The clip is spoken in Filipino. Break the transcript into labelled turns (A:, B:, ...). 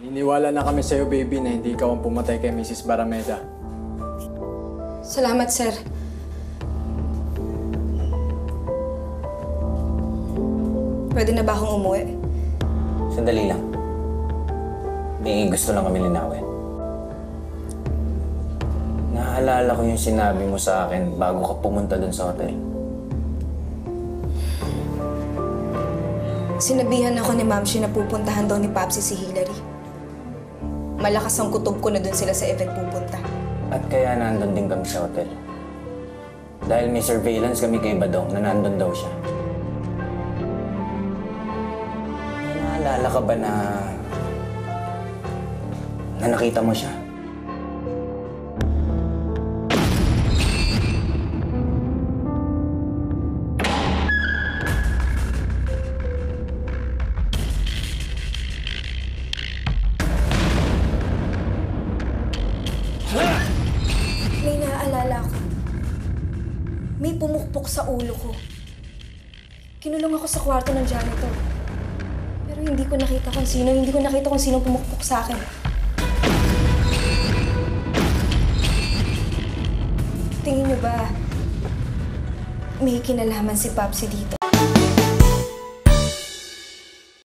A: Niniwala na kami sa'yo, baby, na hindi ikaw ang pumatay kay Mrs. Barameda.
B: Salamat, sir. Pwede na ba akong umuwi?
C: Sandali lang. May gusto lang kami linawin. Naalala ko yung sinabi mo sa akin bago ka pumunta dun sa hotel.
B: Sinabihan ako ni Ma'am Shi na pupuntahan daw ni Papsi si Hillary. Malakas ang kutob ko na dun sila sa event pupunta.
C: At kaya nandun din kami sa hotel. Dahil may surveillance kami kay Badong na nandun daw siya. Naalala ka ba na nakita mo siya?
B: May naaalala ko. May pumukpok sa ulo ko. Kinulong ako sa kwarto ng janitor. Pero hindi ko nakita kung sino. Hindi ko nakita kung sino pumukpok sa akin. Tingin niyo ba may kinalaman si Papsi dito?